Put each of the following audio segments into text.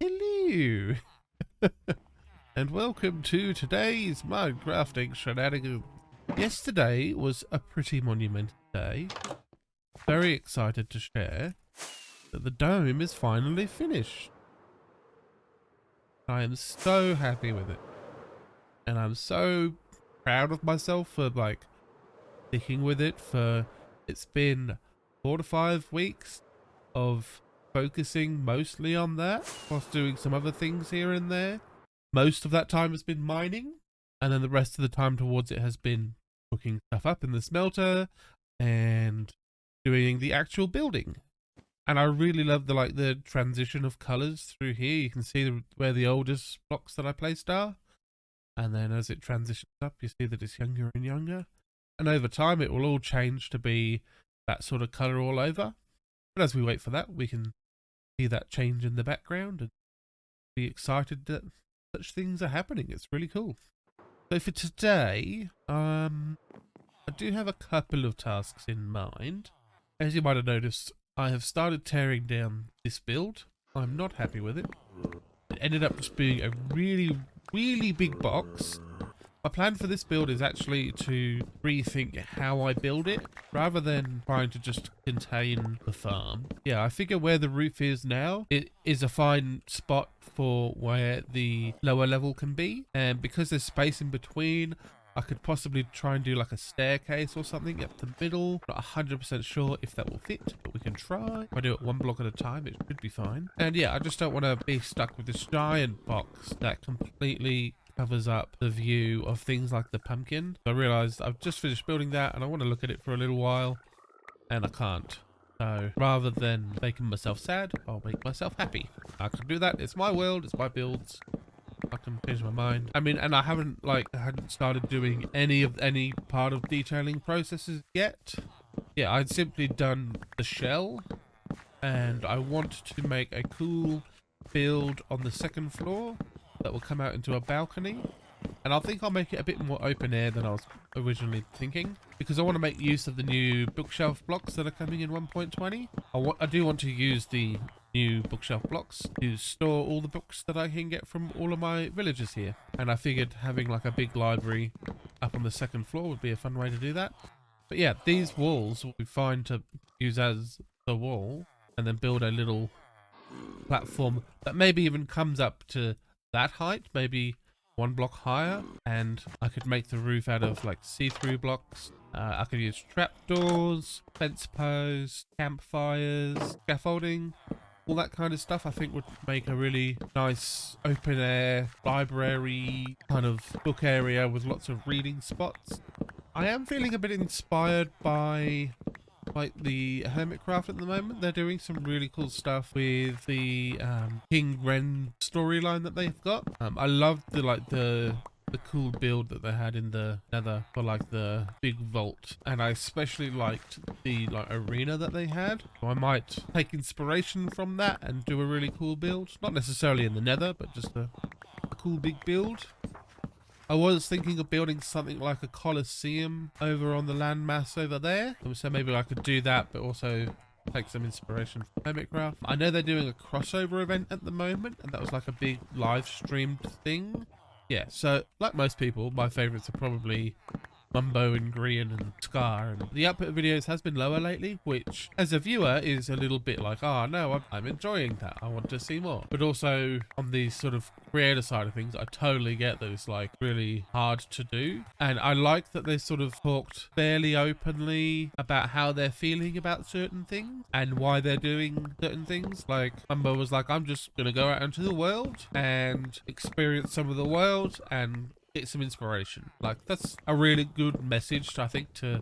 Hello, and welcome to today's Minecrafting shenanigans. Yesterday was a pretty monumental day. Very excited to share that the dome is finally finished. I am so happy with it, and I'm so proud of myself for sticking with it for. It's been 4 to 5 weeks of focusing mostly on that, whilst doing some other things here and there. Most of that time has been mining, and then the rest of the time towards it has been cooking stuff up in the smelter and doing the actual building. And I really love the transition of colors through here. You can see where the oldest blocks that I placed are, and then as it transitions up, you see that it's younger and younger. And over time, it will all change to be that sort of color all over. But as we wait for that, we can see that change in the background and be excited that such things are happening. It's really cool. So for today, I do have a couple of tasks in mind. As you might have noticed, I have started tearing down this build. I'm not happy with it. It ended up just being a really, really big box. My plan for this build is actually to rethink how I build it, rather than trying to just contain the farm. Yeah, I figure where the roof is now, it is a fine spot for where the lower level can be. And because there's space in between, I could possibly try and do like a staircase or something up the middle. Not 100% sure if that will fit, but we can try. If I do it one block at a time, it should be fine. And yeah, I just don't want to be stuck with this giant box that completely covers up the view of things like the pumpkin. I realized I've just finished building that and I want to look at it for a little while, and I can't. So rather than making myself sad, I'll make myself happy. I can do that. It's my world, it's my builds. I can change my mind. I mean, and I hadn't started doing any part of detailing processes yet. Yeah, I'd simply done the shell, and I want to make a cool build on the second floor that will come out into a balcony. And I think I'll make it a bit more open air than I was originally thinking, because I want to make use of the new bookshelf blocks that are coming in 1.20. I do want to use the new bookshelf blocks to store all the books that I can get from all of my villagers here. And I figured having like a big library up on the second floor would be a fun way to do that. But yeah, these walls will be fine to use as the wall, and then build a little platform that maybe even comes up to that height, maybe one block higher, and I could make the roof out of like see-through blocks. I could use trapdoors, fence posts, campfires, scaffolding, all that kind of stuff. I think would make a really nice open air library kind of book area with lots of reading spots. I am feeling a bit inspired by like the Hermitcraft at the moment. They're doing some really cool stuff with the King Ren storyline that they've got. I loved the cool build that they had in the Nether for like the big vault, and I especially liked the arena that they had. So I might take inspiration from that and do a really cool build. Not necessarily in the Nether, but just a cool big build. I was thinking of building something like a Colosseum over on the landmass over there. So maybe I could do that, but also take some inspiration from Hermitcraft. I know they're doing a crossover event at the moment, and that was like a big live streamed thing. Yeah, so like most people, my favourites are probably Mumbo and Grian and Scar, and the output videos has been lower lately, which as a viewer is a little bit like, oh no, I'm enjoying that, I want to see more. But also on the sort of creator side of things, I totally get that it's like really hard to do, and I like that they sort of talked fairly openly about how they're feeling about certain things and why they're doing certain things. Like Mumbo was like, I'm just gonna go out into the world and experience some of the world and get some inspiration. Like, that's a really good message, I think, to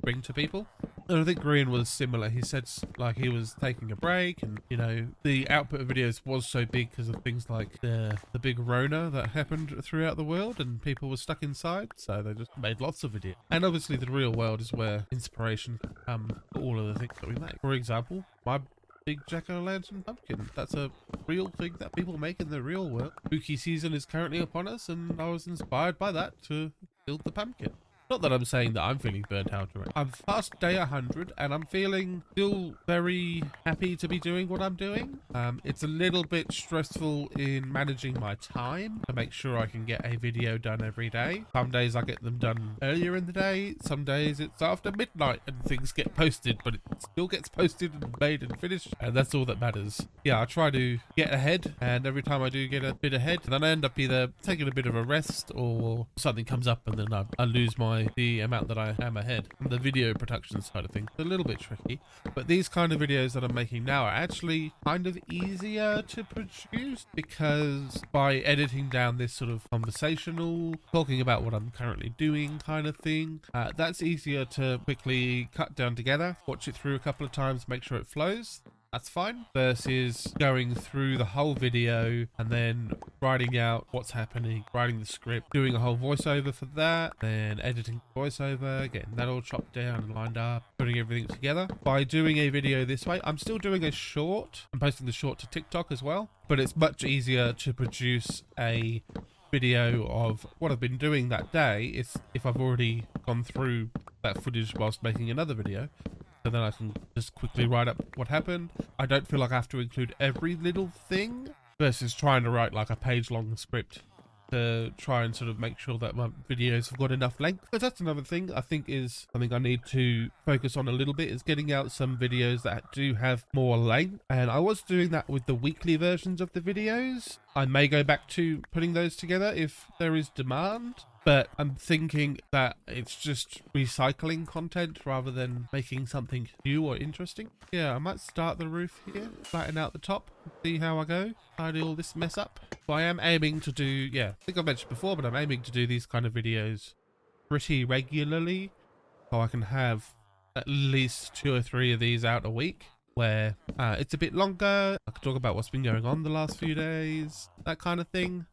bring to people. And I think Green was similar. He said like he was taking a break, and you know the output of videos was so big because of things like the big Rona that happened throughout the world, and people were stuck inside, so they just made lots of videos. And obviously the real world is where inspiration can come for all of the things that we make. For example, my big jack-o'-lantern pumpkin. That's a real thing that people make in the real world. Spooky season is currently upon us, and I was inspired by that to build the pumpkin. Not that I'm saying that I'm feeling burnt out. I'm past day 100 and I'm feeling still very happy to be doing what I'm doing. It's a little bit stressful in managing my time to make sure I can get a video done every day. Some days I get them done earlier in the day. Some days it's after midnight and things get posted, but it still gets posted and made and finished. And that's all that matters. Yeah, I try to get ahead, and every time I do get a bit ahead, then I end up either taking a bit of a rest or something comes up and then I lose the amount that I am ahead. And the video production side of things is a little bit tricky, but these kind of videos that I'm making now are actually kind of easier to produce because by editing down this sort of conversational, talking about what I'm currently doing kind of thing, that's easier to quickly cut down together, watch it through a couple of times, make sure it flows. That's fine, versus going through the whole video and then writing out what's happening, writing the script, doing a whole voiceover for that, then editing the voiceover, getting that all chopped down and lined up, putting everything together. By doing a video this way, I'm still doing a short. I'm posting the short to TikTok as well, but it's much easier to produce a video of what I've been doing that day if I've already gone through that footage whilst making another video. So then I can just quickly write up what happened. I don't feel like I have to include every little thing versus trying to write like a page-long script to try and sort of make sure that my videos have got enough length. Because that's another thing I think is something I need to focus on a little bit, is getting out some videos that do have more length. And I was doing that with the weekly versions of the videos. I may go back to putting those together if there is demand. But I'm thinking that it's just recycling content rather than making something new or interesting. Yeah, I might start the roof here, flatten out the top, see how I go, tidy all this mess up. So I am aiming to do, yeah, I think I mentioned before, but I'm aiming to do these kind of videos pretty regularly so I can have at least 2 or 3 of these out a week where it's a bit longer. I can talk about what's been going on the last few days, that kind of thing.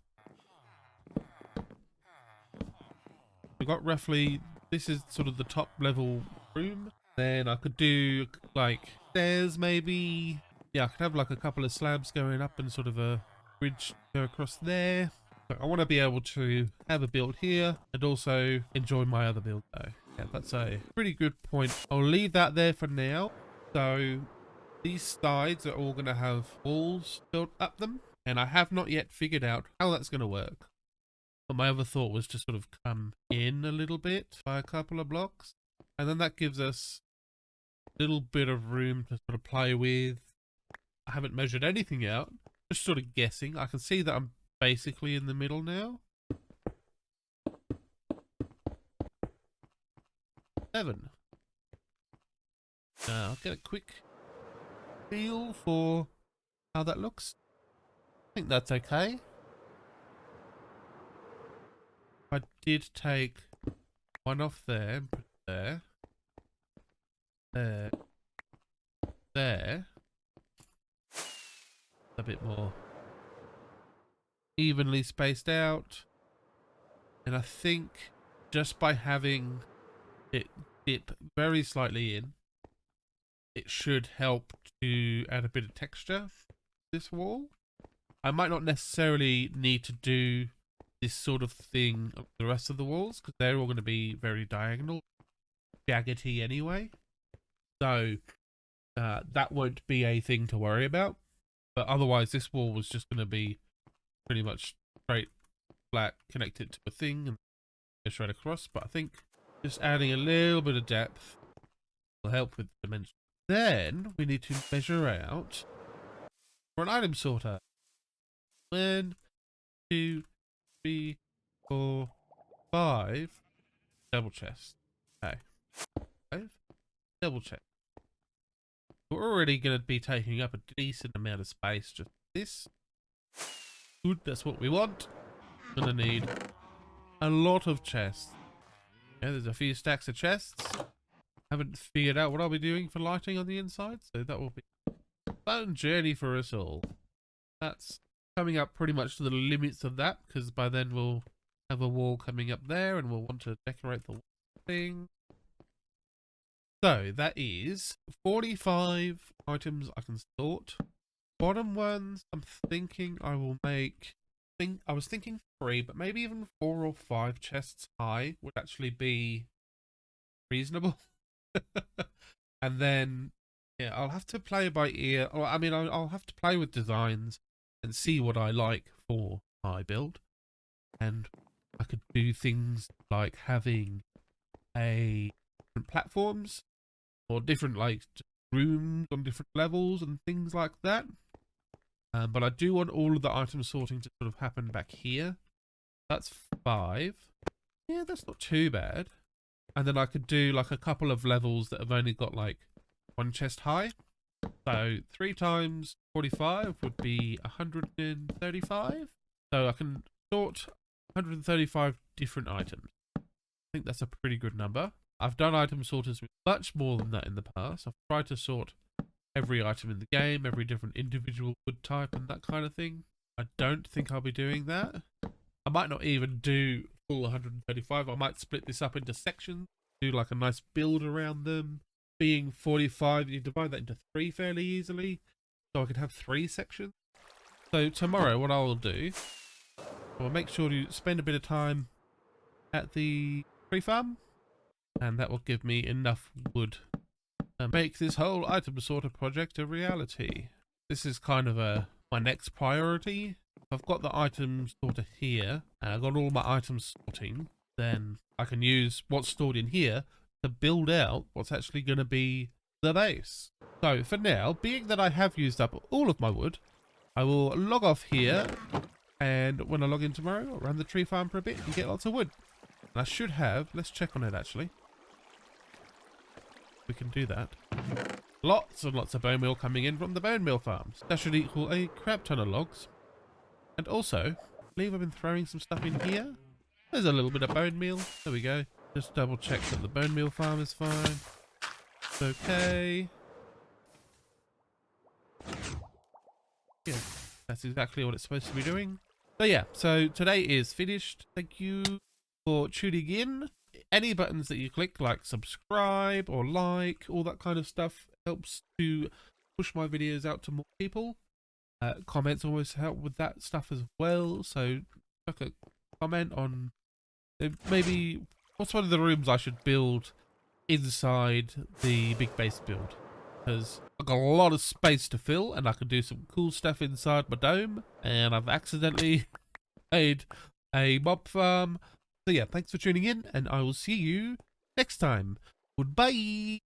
We got roughly, this is sort of the top level room. Then I could do like stairs maybe. Yeah, I could have like a couple of slabs going up and sort of a bridge go across there. But I want to be able to have a build here and also enjoy my other build though. Yeah, that's a pretty good point. I'll leave that there for now. So these sides are all going to have walls built up them. And I have not yet figured out how that's going to work. But my other thought was to sort of come in a little bit by a couple of blocks. And then that gives us a little bit of room to sort of play with. I haven't measured anything out. Just sort of guessing. I can see that I'm basically in the middle now. 7. I'll get a quick feel for how that looks. I think that's okay. I did take one off there and put it there, there. A bit more evenly spaced out. And I think just by having it dip very slightly in, it should help to add a bit of texture to this wall. I might not necessarily need to do this sort of thing of the rest of the walls because they're all going to be very diagonal, jaggedy anyway. So that won't be a thing to worry about. But otherwise, this wall was just going to be pretty much straight, flat, connected to a thing and go straight across. But I think just adding a little bit of depth will help with the dimension. Then we need to measure out for an item sorter. 1, 2, 3, 4, 5 double chest. Okay. 5 double chest. We're already going to be taking up a decent amount of space. Just this. Good, that's what we want. Gonna need a lot of chests. Yeah, there's a few stacks of chests. Haven't figured out what I'll be doing for lighting on the inside, so that will be a fun journey for us all. That's coming up pretty much to the limits of that, because by then we'll have a wall coming up there and we'll want to decorate the thing. So that is 45 items I can sort. Bottom ones, I'm thinking I will make, I was thinking 3, but maybe even 4 or 5 chests high would actually be reasonable. And then, yeah, I'll have to play by ear. Or, I mean, I'll have to play with designs and see what I like for my build. And I could do things like having different platforms or different like rooms on different levels and things like that. But I do want all of the item sorting to sort of happen back here. That's 5. Yeah, that's not too bad. And then I could do like a couple of levels that have only got like 1 chest high. So 3 times 45 would be 135. So I can sort 135 different items. I think that's a pretty good number. I've done item sorters with much more than that in the past. I've tried to sort every item in the game, every different individual wood type and that kind of thing. I don't think I'll be doing that. I might not even do full 135. I might split this up into sections, do like a nice build around them. Being 45, you divide that into 3 fairly easily. So I could have 3 sections. So tomorrow what I'll do, I'll make sure to spend a bit of time at the tree farm. And that will give me enough wood to make this whole item sorter project a reality. This is kind of my next priority. If I've got the item sorter here, and I've got all my items sorting, then I can use what's stored in here to build out what's actually going to be the base. So for now, being that I have used up all of my wood, I will log off here, and when I log in tomorrow, I'll run the tree farm for a bit and get lots of wood. And I should have, let's check on it actually. We can do that. Lots and lots of bone meal coming in from the bone meal farms. That should equal a crap ton of logs. And also, I believe I've been throwing some stuff in here. There's a little bit of bone meal. There we go. Just double check that the bone meal farm is fine. It's okay. Yeah, that's exactly what it's supposed to be doing. So yeah, so today is finished. Thank you for tuning in. Any buttons that you click, like subscribe or like, all that kind of stuff, helps to push my videos out to more people. Comments always help with that stuff as well. So chuck a comment on maybe what's one of the rooms I should build inside the big base build, because I've got a lot of space to fill and I can do some cool stuff inside my dome, and I've accidentally made a mob farm. So yeah, thanks for tuning in, and I will see you next time. Goodbye.